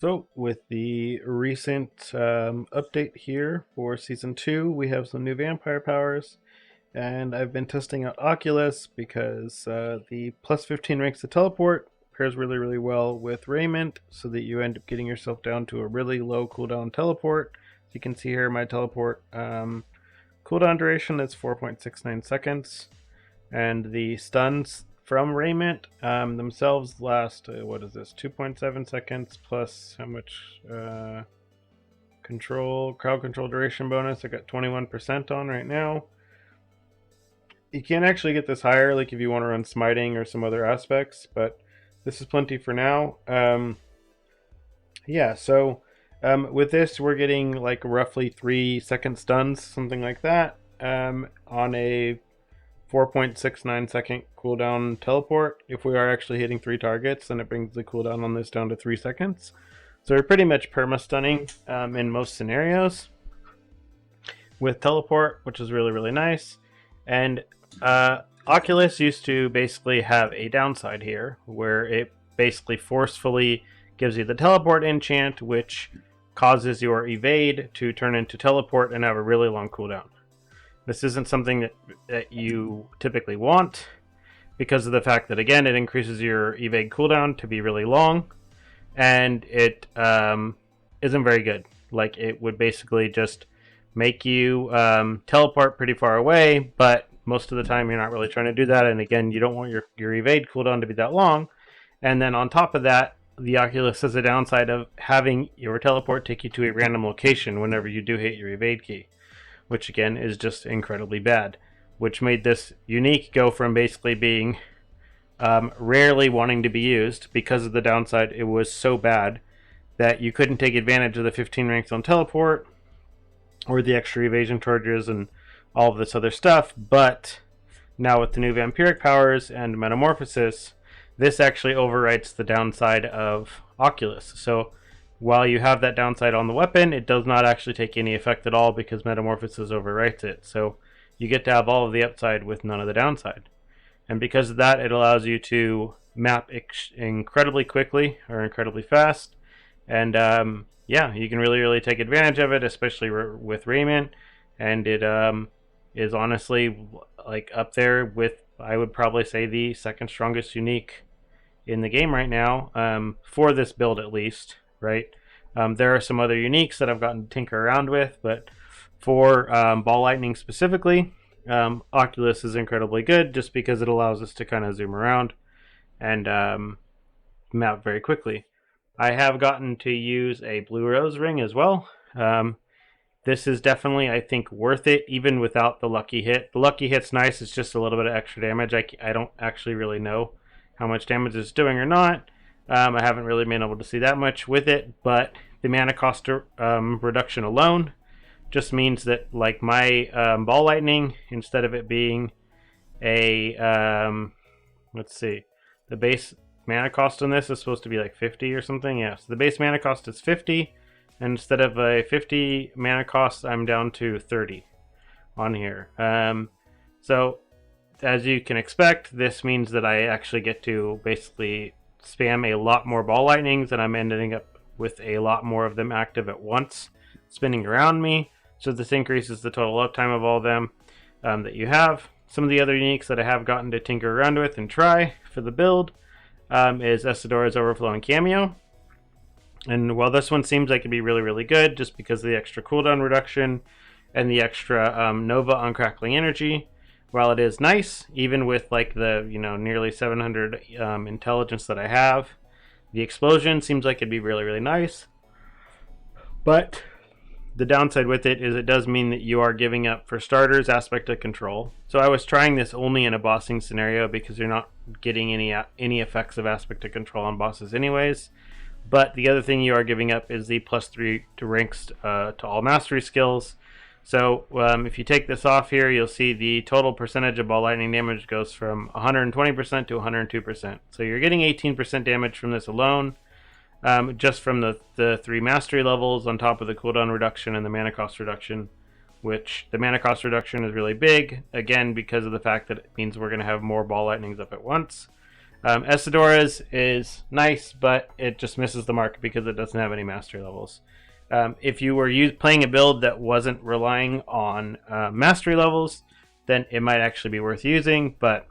So, with the recent update here for Season 2, we have some new vampire powers, and I've been testing out Oculus because the plus 15 ranks to teleport pairs really, really well with Raiment, so that you end up getting yourself down to a really low cooldown teleport. So you can see here my teleport cooldown duration is 4.69 seconds, and the stuns from Raiment themselves last, what is this, 2.7 seconds plus how much crowd control duration bonus. I got 21% on right now. You can actually get this higher, like if you want to run smiting or some other aspects, but this is plenty for now. Yeah, so with this, we're getting like roughly 3-second stuns, something like that, on a 4.69 second cooldown teleport. If we are actually hitting 3 targets, then it brings the cooldown on this down to 3 seconds. So we're pretty much perma-stunning in most scenarios with teleport, which is really, really nice. And Oculus used to basically have a downside here, where it basically forcefully gives you the teleport enchant, which causes your evade to turn into teleport and have a really long cooldown. This isn't something that you typically want because of the fact that, again, it increases your evade cooldown to be really long, and it isn't very good. Like, it would basically just make you teleport pretty far away, but most of the time you're not really trying to do that, and again, you don't want your evade cooldown to be that long. And then on top of that, the Oculus has a downside of having your teleport take you to a random location whenever you do hit your evade key, which again is just incredibly bad, which made this unique go from basically being rarely wanting to be used because of the downside. It was so bad that you couldn't take advantage of the 15 ranks on teleport or the extra evasion charges and all of this other stuff. But now with the new vampiric powers and metamorphosis, this actually overwrites the downside of Oculus. So while you have that downside on the weapon, it does not actually take any effect at all because Metamorphosis overwrites it. So you get to have all of the upside with none of the downside. And because of that, it allows you to map incredibly quickly or incredibly fast. And yeah, you can really, really take advantage of it, especially with Raiment. And it is honestly like up there with, I would probably say, the second strongest unique in the game right now, for this build at least. Right, there are some other uniques that I've gotten to tinker around with, but for ball lightning specifically, Oculus is incredibly good just because it allows us to kind of zoom around and map very quickly. I have gotten to use a blue rose ring as well. This is definitely, I think, worth it even without the lucky hit. The lucky hit's nice, it's just a little bit of extra damage. I don't actually really know how much damage it's doing or not. I haven't really been able to see that much with it, but the mana cost reduction alone just means that, like, my ball lightning, instead of it being a let's see, the base mana cost on this is supposed to be like 50 or something. Yeah, so the base mana cost is 50, and instead of a 50 mana cost, I'm down to 30 on here. So as you can expect, this means that I actually get to basically spam a lot more ball lightnings, and I'm ending up with a lot more of them active at once spinning around me. So this increases the total uptime of all of them that you have. Some of the other uniques that I have gotten to tinker around with and try for the build is Esidora's Overflowing Cameo. And while this one seems like it'd be really, really good just because of the extra cooldown reduction and the extra Nova uncrackling energy, while it is nice, even with like the nearly 700 intelligence that I have, the explosion seems like it'd be really, really nice. But the downside with it is it does mean that you are giving up, for starters, aspect of control. So I was trying this only in a bossing scenario because you're not getting any effects of aspect of control on bosses anyways. But the other thing you are giving up is the +3 to ranks to all mastery skills. So if you take this off here, you'll see the total percentage of ball lightning damage goes from 120% to 102%. So you're getting 18% damage from this alone, just from the 3 mastery levels on top of the cooldown reduction and the mana cost reduction, which the mana cost reduction is really big, again, because of the fact that it means we're going to have more ball lightnings up at once. Esidora's is nice, but it just misses the mark because it doesn't have any mastery levels. If you were playing a build that wasn't relying on mastery levels, then it might actually be worth using, but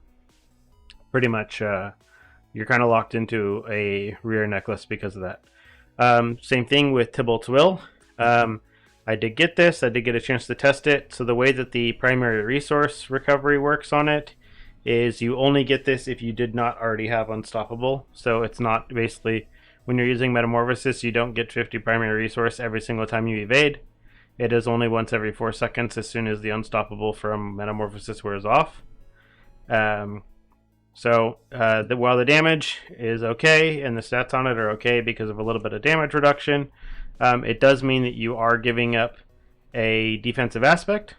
pretty much you're kind of locked into a rear necklace because of that. Same thing with Tybalt's Will. I did get this. I did get a chance to test it. So the way that the primary resource recovery works on it is you only get this if you did not already have Unstoppable. So it's not basically, when you're using Metamorphosis, you don't get 50 primary resource every single time you evade. It is only once every 4 seconds as soon as the Unstoppable from Metamorphosis wears off. While the damage is okay and the stats on it are okay because of a little bit of damage reduction, it does mean that you are giving up a defensive aspect,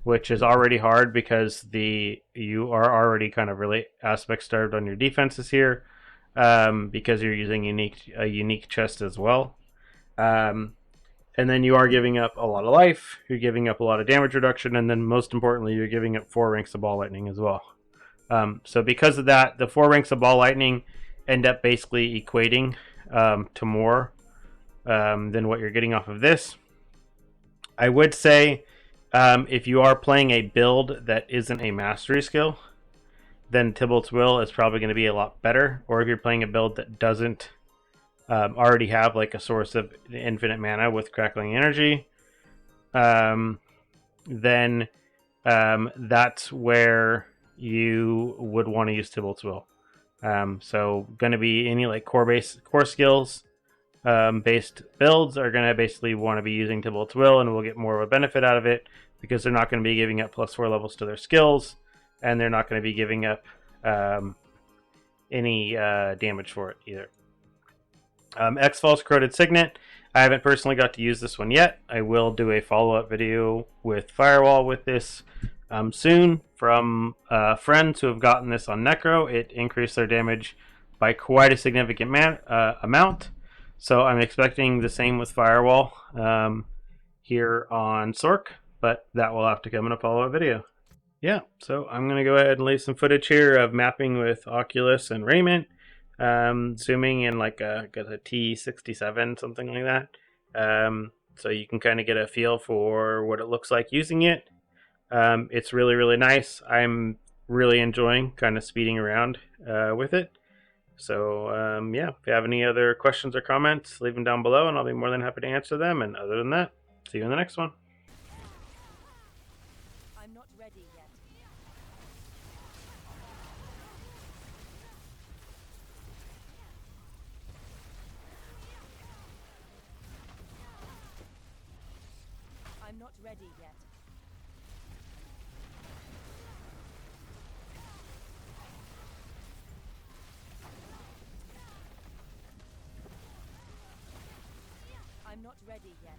which is already hard because you are already kind of really aspect starved on your defenses here, because you're using a unique chest as well. And then you are giving up a lot of life, you're giving up a lot of damage reduction, and then most importantly, you're giving up 4 ranks of Ball Lightning as well. So because of that, the 4 ranks of Ball Lightning end up basically equating to more than what you're getting off of this. I would say if you are playing a build that isn't a mastery skill, then Tybalt's Will is probably going to be a lot better. Or if you're playing a build that doesn't already have like a source of infinite mana with Crackling Energy, then that's where you would want to use Tybalt's Will. So going to be any like core skills based builds are going to basically want to be using Tybalt's Will, and we'll get more of a benefit out of it because they're not going to be giving up +4 levels to their skills, and they're not going to be giving up any damage for it either. X-False Corroded Signet. I haven't personally got to use this one yet. I will do a follow-up video with Firewall with this soon from friends who have gotten this on Necro. It increased their damage by quite a significant amount. So I'm expecting the same with Firewall here on Sorc, but that will have to come in a follow-up video. Yeah, so I'm going to go ahead and leave some footage here of mapping with Oculus and Raiment, zooming in like a T67, something like that. So you can kind of get a feel for what it looks like using it. It's really, really nice. I'm really enjoying kind of speeding around with it. So, yeah, if you have any other questions or comments, leave them down below and I'll be more than happy to answer them. And other than that, see you in the next one. I'm not ready yet. I'm not ready yet. I'm not ready yet.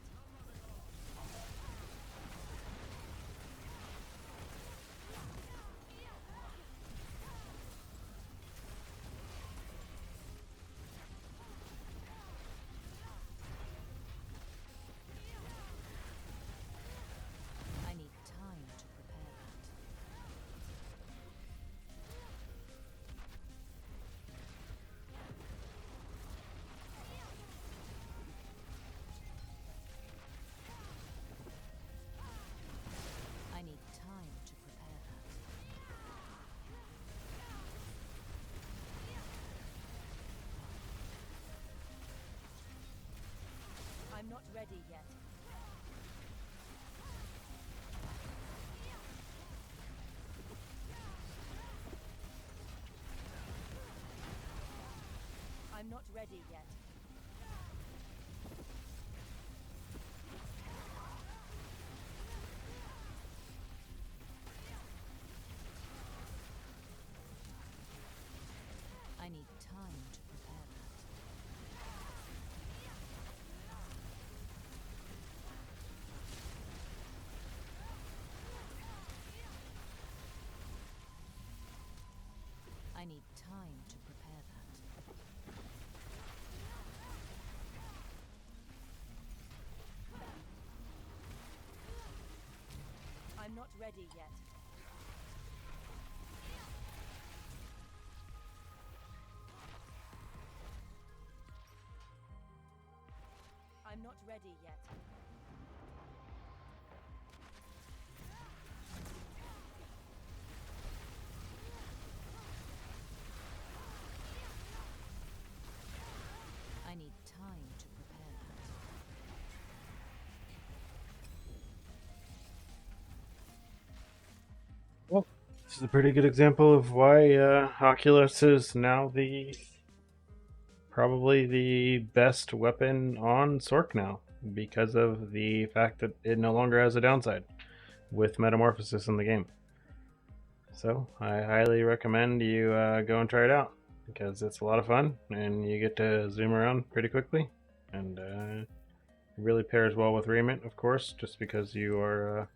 I need time to prepare that. I need time to prepare that. I'm not ready yet. I'm not ready yet. I need time to prepare that. I need time to prepare that. I'm not ready yet. I'm not ready yet. I need time to prepare that. Well, this is a pretty good example of why Oculus is now probably the best weapon on Sorc now, because of the fact that it no longer has a downside with Metamorphosis in the game. So I highly recommend you go and try it out, because it's a lot of fun and you get to zoom around pretty quickly, and it really pairs well with Raiment, of course, just because you are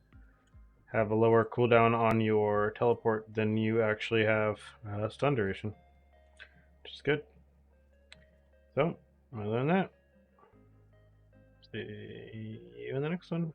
have a lower cooldown on your teleport than you actually have stun duration, which is good. So, other than that, see you in the next one.